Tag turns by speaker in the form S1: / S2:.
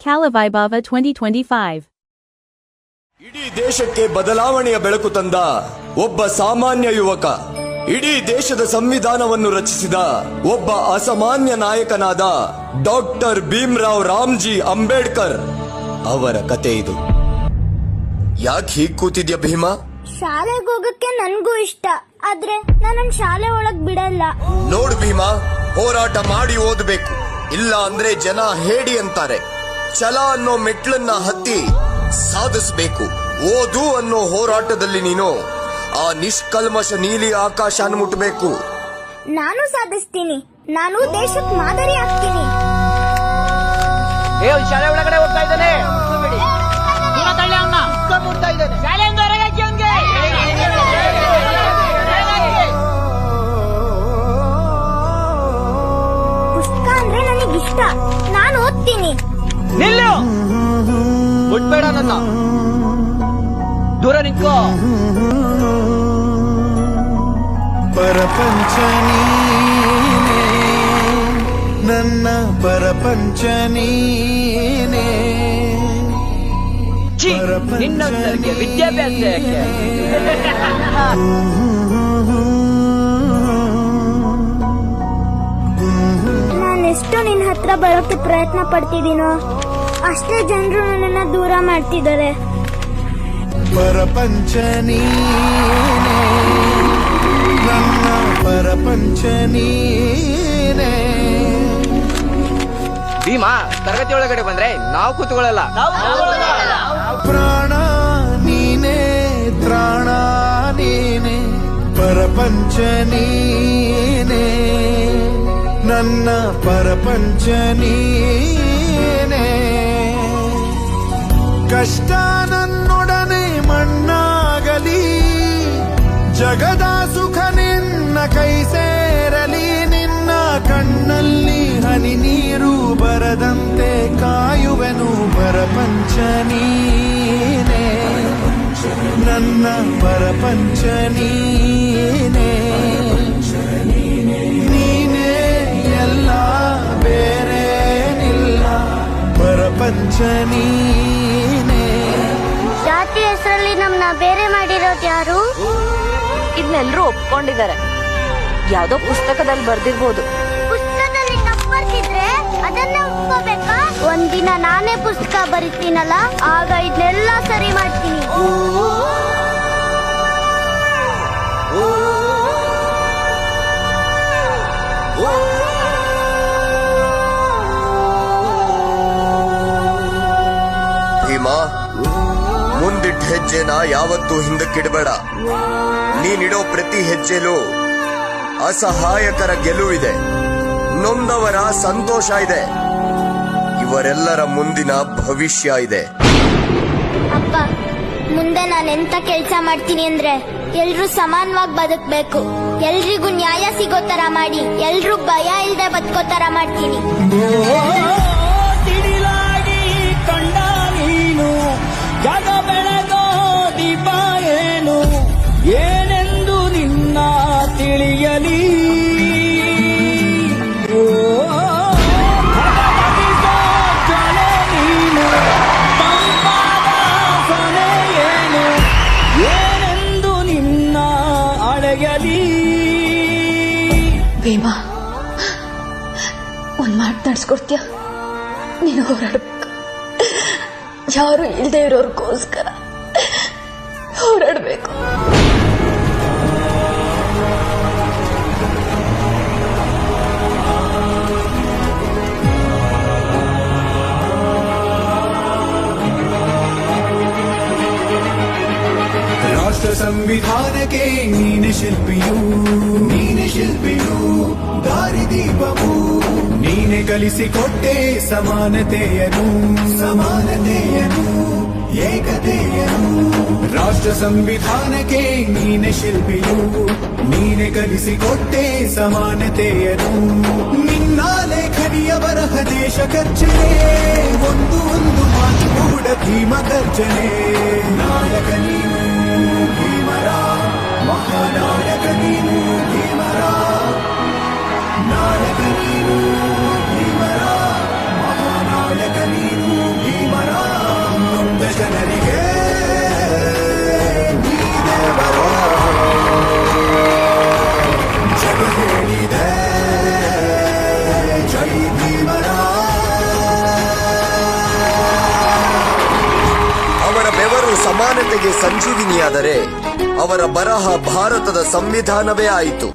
S1: Kalavaibhava 2025.
S2: ಇಡೀ ದೇಶಕ್ಕೆ ಬದಲಾವಣೆಯ ಬೆಳಕು ತಂದ ಒಬ್ಬ ಸಾಮಾನ್ಯ ಯುವಕ, ಇಡೀ ದೇಶದ ಸಂವಿಧಾನವನ್ನು ರಚಿಸಿದ ಒಬ್ಬ ಅಸಾಮಾನ್ಯ ನಾಯಕನಾದ ಡಾಕ್ಟರ್ ಭೀಮ್ರಾವ್ ರಾಮ್ಜಿ ಅಂಬೇಡ್ಕರ್ ಅವರ ಕತೆ ಇದು. ಯಾಕೆ ಹೀಗ್ ಕೂತಿದ್ಯಾ ಭೀಮಾ?
S3: ಶಾಲೆಗೆ ಹೋಗಕ್ಕೆ ನನ್ಗೂ ಇಷ್ಟ, ಆದ್ರೆ ನನ್ನ ಶಾಲೆ ಒಳಗ್ ಬಿಡಲ್ಲ.
S2: ನೋಡು ಭೀಮಾ, ಹೋರಾಟ ಮಾಡಿ ಓದಬೇಕು, ಇಲ್ಲ ಅಂದ್ರೆ ಜನ ಹೇಡಿ ಅಂತಾರೆ. ಛಲ ಅನ್ನೋ ಮೆಟ್ಲನ್ನ ಹತ್ತಿ ಸಾಧಿಸಬೇಕು. ಓದು ಅನ್ನೋ ಹೋರಾಟದಲ್ಲಿ ನೀನು ಆ ನಿಷ್ಕಲ್ಮಶ ನೀಲಿ ಆಕಾಶನ ಮುಟ್ಟಬೇಕು.
S3: ನಾನು ಸಾಧಿಸ್ತೀನಿ, ನಾನು ದೇಶಕ್ಕೆ ಮಾದರಿ ಆಗ್ತೀನಿ.
S4: ಶಾಲೆ ಒಳಗಡೆ ಹೋಗ್ತಾ ಇದ್ದಾನೆ, ಶಾಲೆಯಿಂದ ಹೊರಗೆ ಹಾಕಿ ಅವ್ನಿಗೆ.
S3: ಪುಸ್ತಕ ಅಂದ್ರೆ ನನಗಿಷ್ಟ, ನಾನು ಓದ್ತೀನಿ.
S4: ನಿಲ್ಲು, ಮುಟ್ಬೇಡ ನನ್ನ, ದೂರ ನಿಂತ್ಕೋ.
S5: ಪರಪಂಚ ನೀನೇ, ನನ್ನ ಪರಪಂಚ ನೀನೇ.
S4: ನಿನ್ನೊಂದರಿಗೆ ವಿದ್ಯಾಭ್ಯಾಸ ಯಾಕೆ?
S3: ನಾನೆಷ್ಟು ನಿನ್ನ ಹತ್ರ ಬರೋಕೆ ಪ್ರಯತ್ನ ಪಡ್ತಿದ್ದೀನೋ ಅಷ್ಟೇ ಜನರು ನನ್ನನ್ನ ದೂರ ಮಾಡ್ತಿದ್ದಾರೆ.
S5: ಪರಪಂಚ ನೀನೇ, ನನ್ನ ಪರಪಂಚ ನೀನೇ.
S4: ಭೀಮಾ, ತರಗತಿ ಒಳಗಡೆ ಬಂದ್ರೆ ನಾವು ಕೂತ್ಕೊಳ್ಳಲ್ಲ.
S5: ಪ್ರಾಣ ನೀನೇ, ತ್ರಾಣ ನೀನೇ. ಪರಪಂಚ ನೀನೇ, ನನ್ನ ಪರಪಂಚ ನೀನೇ. ಕಷ್ಟ ನನ್ನೊಡನೆ ಮಣ್ಣಾಗಲಿ, ಜಗದ ಸುಖ ನಿನ್ನ ಕೈ ಸೇರಲಿ. ನಿನ್ನ ಕಣ್ಣಲ್ಲಿ ಹನಿ ನೀರು ಬರದಂತೆ ಕಾಯುವೆನು. ಪರಪಂಚ ನೀನೇ, ನನ್ನ ಪರಪಂಚ ನೀನೇ. ನೀನೇ ಎಲ್ಲ, ಬೇರೇನಿಲ್ಲ. ಪರಪಂಚ ನೀನೇ.
S3: ಜಾತಿ ಹೆಸರಲ್ಲಿ ನಮ್ನ ಬೇರೆ ಮಾಡಿರೋದು ಯಾರು?
S6: ಇದನ್ನೆಲ್ಲರೂ ಒಪ್ಕೊಂಡಿದ್ದಾರೆ. ಯಾವ್ದೋ ಪುಸ್ತಕದಲ್ಲಿ ಬರ್ದಿರ್ಬೋದು.
S3: ಪುಸ್ತಕದಲ್ಲಿ ತಪ್ಪು ಬರ್ತಿದ್ರೆ ಅದನ್ನ ಒಪ್ಕೋಬೇಕಾ? ಒಂದಿನ ನಾನೇ ಪುಸ್ತಕ ಬರೀತೀನಲ್ಲ, ಆಗ ಇದನ್ನೆಲ್ಲ ಸರಿ ಮಾಡ್ತೀನಿ.
S2: ಭೀಮಾ, ಮುಂದಿಟ್ಟ ಹೆಜ್ಜೆನ ಯಾವತ್ತೂ ಹಿಂದಕ್ಕಿಡಬೇಡ. ನೀನಿಡೋ ಪ್ರತಿ ಹೆಜ್ಜೆಲೂ ಅಸಹಾಯಕರ ಗೆಲುವಿದೆ, ನೊಂದವರ ಸಂತೋಷ ಇದೆ, ಇವರೆಲ್ಲರ ಮುಂದಿನ ಭವಿಷ್ಯ ಇದೆ.
S3: ಅಪ್ಪ, ಮುಂದೆ ನಾನು ಎಂತ ಕೆಲಸ ಮಾಡ್ತೀನಿ ಅಂದ್ರೆ ಎಲ್ರೂ ಸಮಾನವಾಗಿ ಬದುಕಬೇಕು, ಎಲ್ರಿಗೂ ನ್ಯಾಯ ಸಿಗೋ ತರ ಮಾಡಿ, ಎಲ್ರೂ ಭಯ ಇಲ್ದೆ ಬದುಕೋ ತರ ಮಾಡ್ತೀನಿ.
S7: ತಿಡಿಲಾಗಿ ಕಂಡ ನೀನು, ಜಗ ಬೆಳಗೋ ದೀಪ ಏನು, ಏನೆಂದು ನಿನ್ನ ತಿಳಿಯಲಿ. ನೀನು ತಂಪಾದ ಸೊನೆ ಏನು, ಏನೆಂದು ನಿನ್ನ ಅಳೆಯಲಿ.
S6: ಭೀಮಾ, ಒಂದ್ ಮಾತನಾಡ್ಸ್ಕೊಡ್ತೀಯ? ನೀನು ಹೋರಾಡ್ಬೇಕು, ಯಾರು ಇಲ್ದೇ ಇರೋರ್ಗೋಸ್ಕರ ಹೋರಾಡ್ಬೇಕು.
S5: ರಾಷ್ಟ್ರ ಸಂವಿಧಾನಕ್ಕೆ ನೀನೆ ಶಿಲ್ಪಿಯು, ನೀನೆ ಶಿಲ್ಪಿಯು, ದಾರಿದೀಪವು. ನೀನೆ ಕಲಿಸಿಕೊಟ್ಟೆ ಸಮಾನತೆಯನು, ಸಮಾನತೆಯನು, ಏಕತೆಯನು. ರಾಷ್ಟ್ರ ಸಂವಿಧಾನಕ್ಕೆ ನೀನೆ ಶಿಲ್ಪಿಯು, ನೀನೆ ಕಲಿಸಿಕೊಟ್ಟೆ ಸಮಾನತೆಯನು. ನಿನ್ನ ಲೇಖನಿಯ ಬರಹ ದೇಶ ಖರ್ಚನೆ, ಒಂದು ಒಂದು ಮಾತು ಕೂಡ ಭೀಮ ಗರ್ಜನೆ. ನಾಯಕ ನೀನು ಭೀಮರ, ಮಹಾನಾಯಕ ನೀನು ಭೀಮರ, ನಾಯಕ ನೀನು ಭೀಮರ, ಮಹಾನಾಯಕ ನೀನು.
S2: ಮಾನವತೆಗೆ ಸಂಜೀವಿನಿಯಾದರೆ ಅವರ ಬರಹ ಭಾರತದ ಸಂವಿಧಾನವೇ ಆಯಿತು.